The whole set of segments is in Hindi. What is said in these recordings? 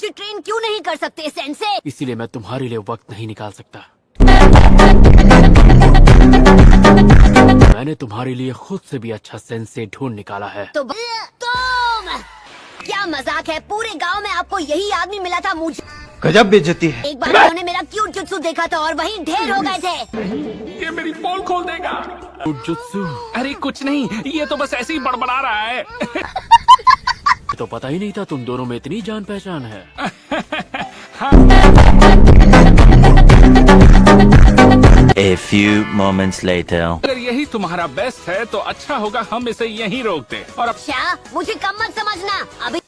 मुझे ट्रेन क्यों नहीं कर सकते सेंसे? इसीलिए मैं तुम्हारे लिए वक्त नहीं निकाल सकता। मैंने तुम्हारे लिए खुद से भी अच्छा सेंसे ढूंढ निकाला है। तो तुम क्या मजाक है? पूरे गांव में आपको यही आदमी मिला था। मुझे गजब बेइज्जती है। एक बार उन्होंने मेरा क्यूट जुत्सु देखा था और वहीं ढेर हो गए थे। ये मेरी पोल खोल देगा। जुत्सु अरे कुछ नहीं, ये तो बस ऐसे ही बड़बड़ा रहा है। तो पता ही नहीं था तुम दोनों में इतनी जान पहचान है। A few moments later. अगर यही तुम्हारा बेस्ट है तो अच्छा होगा हम इसे यहीं रोक दें। और अब अच्छा, मुझे कम मत समझना अभी।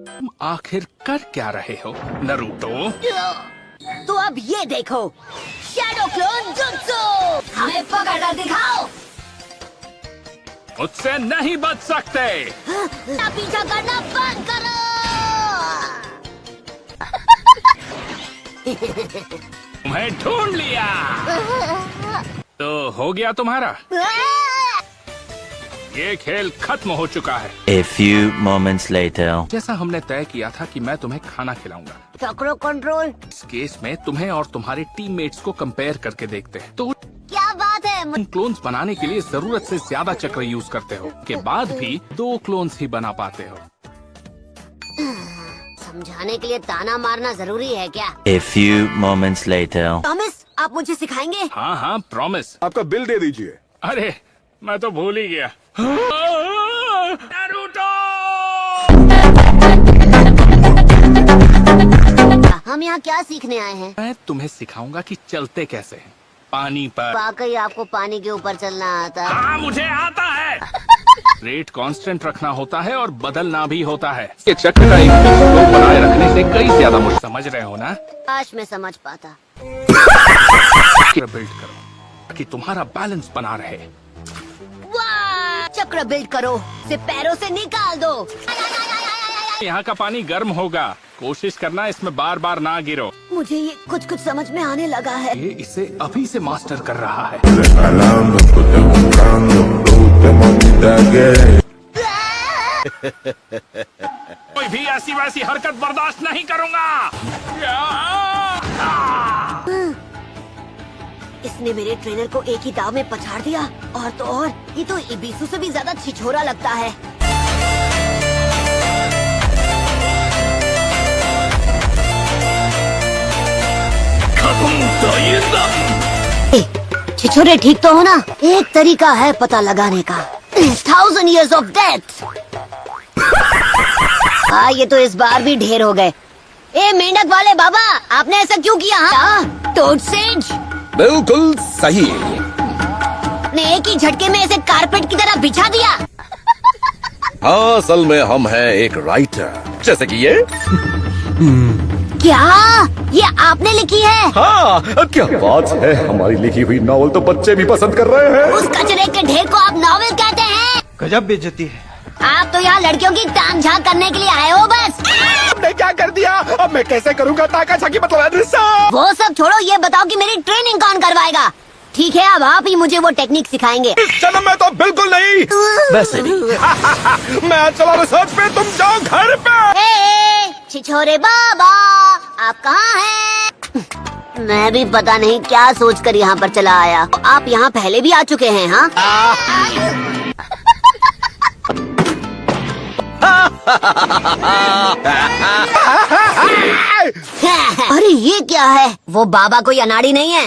तुम आखिर कर क्या रहे हो नरूटो? तो अब ये देखो, शैडो क्लोन जुत्सु। हमें पकड़कर दिखाओ। मुझसे नहीं बच सकते। पीछा करना बंद करो। तुम्हें ढूंढ लिया। तो हो गया तुम्हारा। ये खेल खत्म हो चुका है। A few moments later. जैसा हमने तय किया था कि मैं तुम्हें खाना खिलाऊंगा। चक्रो कंट्रोल। इस केस में तुम्हें और तुम्हारे टीममेट्स को कंपेयर करके देखते हैं। तो क्या बात है? तुम क्लोन्स बनाने के लिए जरूरत से ज्यादा चक्र यूज करते हो, के बाद भी 2 क्लोन्स ही बना पाते हो। समझाने के लिए ताना मारना जरूरी है क्या? A few moments later. Thomas, आप मुझे सिखाएंगे? हाँ हाँ प्रॉमिस। आपका बिल दे दीजिए। अरे मैं तो भूल ही गया। नारुतो! हम यहाँ क्या सीखने आए हैं? मैं तुम्हें सिखाऊंगा कि चलते कैसे हैं पानी पर। वाकई आपको पानी के ऊपर चलना आता है? हाँ मुझे आता है। रेट कांस्टेंट रखना होता है और बदलना भी होता है। एक चक्र का एक फ्लो बनाए रखने से कई ज्यादा मुश्किल। समझ रहे हो ना? काश मैं समझ पाता। बिल्ड करो ताकि तुम्हारा बैलेंस बना रहे। वाह! चक्र बिल्ड करो, इसे पैरों से निकाल दो। यहाँ का पानी गर्म होगा, कोशिश करना इसमें बार बार ना गिरो। मुझे ये कुछ कुछ समझ में आने लगा है। ये इसे अभी से मास्टर कर रहा है। कोई भी ऐसी वैसी हरकत बर्दाश्त नहीं करूँगा। इसने मेरे ट्रेनर को एक ही दाव में पछाड़ दिया। और तो और, ये तो इबिसु से भी ज्यादा छिछोरा लगता है। छिछोरे ठीक तो हो ना? एक तरीका है पता लगाने का। 1000 years of death। हाँ, ये तो इस बार भी ढेर हो गए। ए मेंढक वाले बाबा, आपने ऐसा क्यों किया? हाँ? टोड सेज। बिल्कुल सही। ने एक ही झटके में ऐसे कारपेट की तरह बिछा दिया। हाँ, असल में हम हैं एक राइटर, जैसे कि ये। क्या ये आपने लिखी है? हाँ, क्या बात है, हमारी लिखी हुई नॉवल तो बच्चे भी पसंद कर रहे हैं। उस कचरे के ढेर को आप नॉवेल कहते हैं? गजब बेइज्जती है। आप तो यहाँ लड़कियों की ताम झांक करने के लिए आए हो बस। आपने क्या कर दिया? अब मैं कैसे करूँगा ताका झाकी मतलब? वो सब छोड़ो, ये बताओ कि मेरी ट्रेनिंग कौन करवाएगा? ठीक है, अब आप ही मुझे वो टेक्निक सिखाएंगे। इस जन्म में तो बिल्कुल नहीं। वैसे भी मैं चला रिसर्च पे, तुम जाओ घर पे। छिछोरे बाबा, आप कहाँ हैं? मैं भी पता नहीं क्या सोचकर यहाँ पर चला आया। आप यहाँ पहले भी आ चुके हैं? हाँ। अरे ये क्या है? वो बाबा कोई अनाड़ी नहीं है।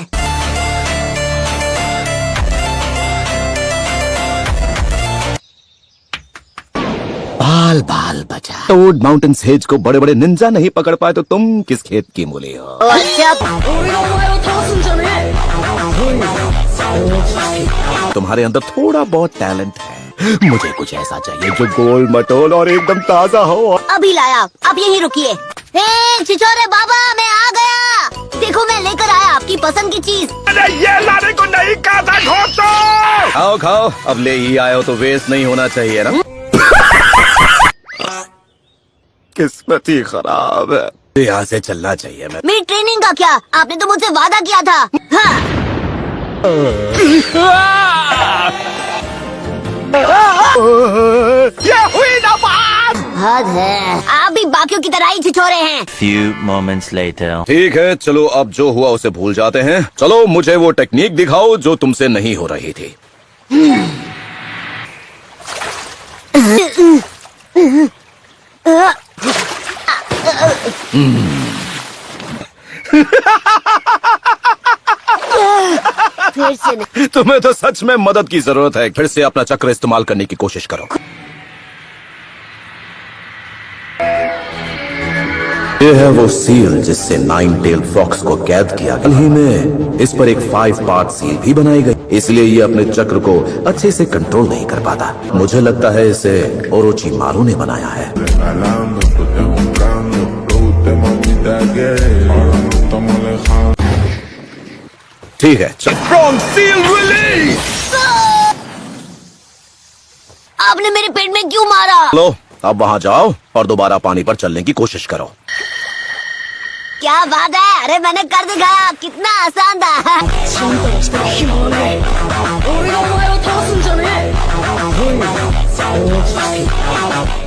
बाल बाल बचा। टोड माउंटेन सेज को बड़े बड़े निंजा नहीं पकड़ पाए तो तुम किस खेत की मूली हो? अच्छा, तुम्हारे अंदर थोड़ा बहुत टैलेंट है। मुझे कुछ ऐसा चाहिए जो गोल मटोल और एकदम ताजा हो। अभी लाया, अब यहीं रुकिए। छिछोरे बाबा, मैं आ गया। देखो मैं लेकर आया आपकी पसंद की चीज। अरे ये लाने को नहीं कहा था, घोटो। खाओ खाओ, अब ले ही आए हो तो वेस्ट नहीं होना चाहिए ना। किस्मत ही खराब है। यहाँ से चलना चाहिए। मैं मेरी ट्रेनिंग का क्या? आपने तो मुझसे वादा किया था। हाँ। ये हुई ना बात। हद है, आप भी बाकियों की तरह ही छिछोरे हैं। Few moments later. ठीक है, चलो अब जो हुआ उसे भूल जाते हैं। चलो मुझे वो टेक्निक दिखाओ जो तुमसे नहीं हो रही थी। फिर से नहीं। तुम्हें तो सच में मदद की जरूरत है। फिर से अपना चक्र इस्तेमाल करने की कोशिश करो। ये है वो सील जिससे 9 टेल फॉक्स को कैद किया गया। हाल ही में इस पर एक 5 पार्ट सील भी बनाई गई, इसलिए ये अपने चक्र को अच्छे से कंट्रोल नहीं कर पाता। मुझे लगता है इसे ओरोची मारू ने बनाया है। Escalando, tú te buscando, usted mamita gay, ahora no estamos alejando. ठीक है, स्ट्रॉन्ग सील रिलीज। आपने मेरे पेट में क्यों मारा? लो, अब वहां जाओ और दोबारा पानी पर चलने की कोशिश करो। क्या बात है, अरे मैंने कर दिखाया, कितना आसान था। ちゃんとした暇はない俺がお前を倒すんじゃねえ